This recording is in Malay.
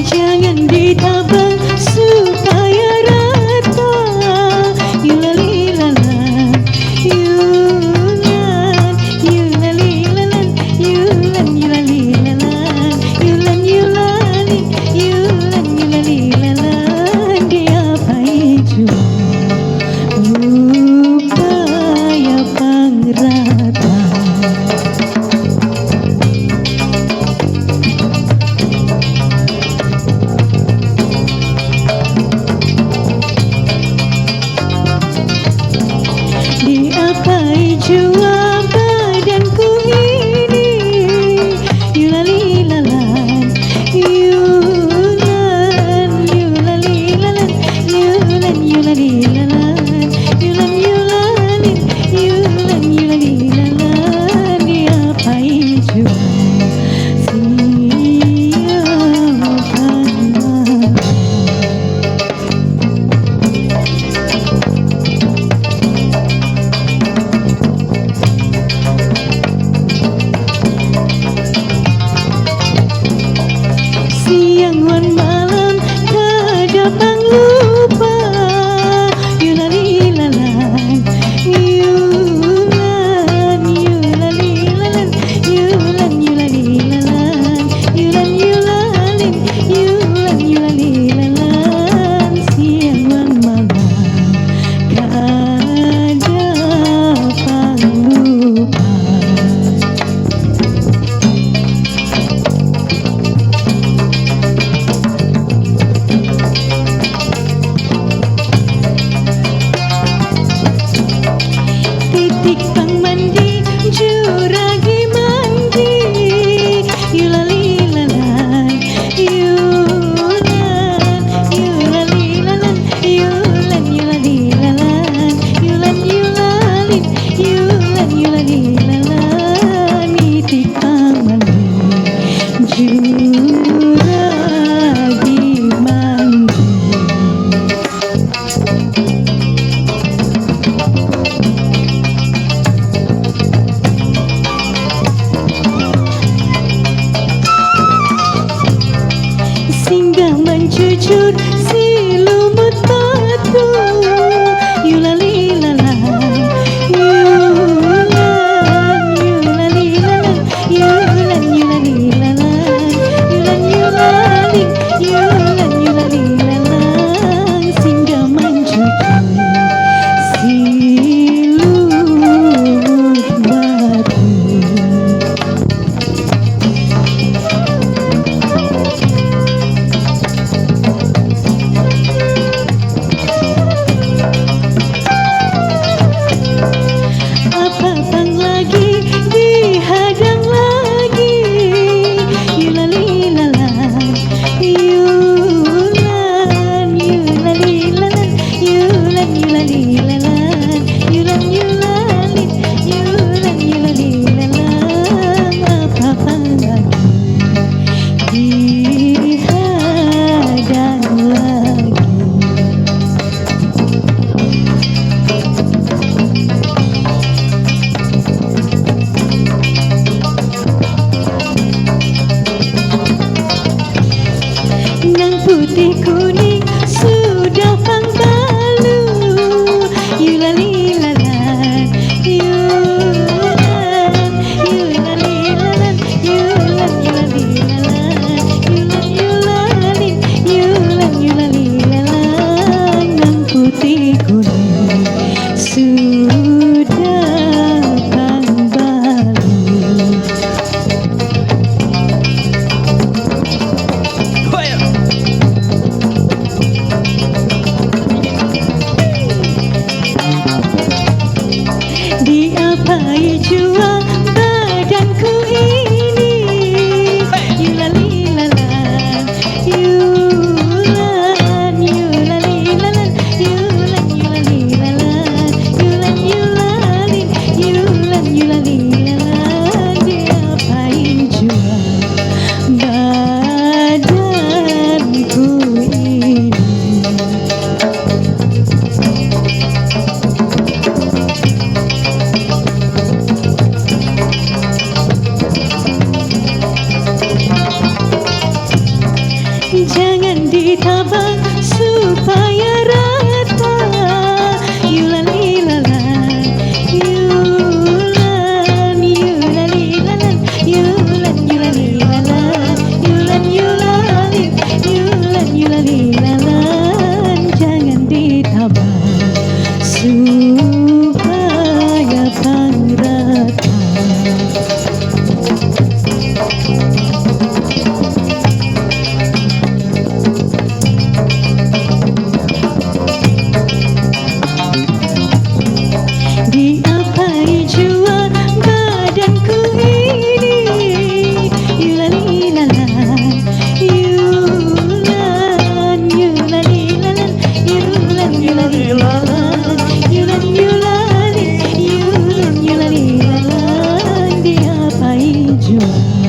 Jangan ditabang supaya rata. Yulalilalan, yulan, yulalilalan, yulan, yulalilalan, yulan, yulali, yulan, yulalilalan. Dia baju upaya pangrata. Diapai jua badanku ini. Yulalilalan, yulan, yulalilalan, yulan, yulalilalan, yulan, yulalin, yulan, yulalilalan. Diapai jua siang wan malam kadang lupa. Yulalilalan, yulan, yulalilalan, yulan, yulalilalan, yulan, yulalin, yulan, yulalilalan. Siang wan malam kadang lupa. Titik pang mandi, juragi mandi. Yulalilalan, yulan, yulalilalan, yulan, yulalilalan, yulan, yulalin, yulan, yulalilalan. Titik pang mandi, juragi mandi. Singgah mencucur si lumut batu. Yulalilalan, yulan, yulalilalan, yulan, yulalilalan, yulan, yulalin, yulan, yulalilalan. Singgah mencucur si lumut batu. berjuang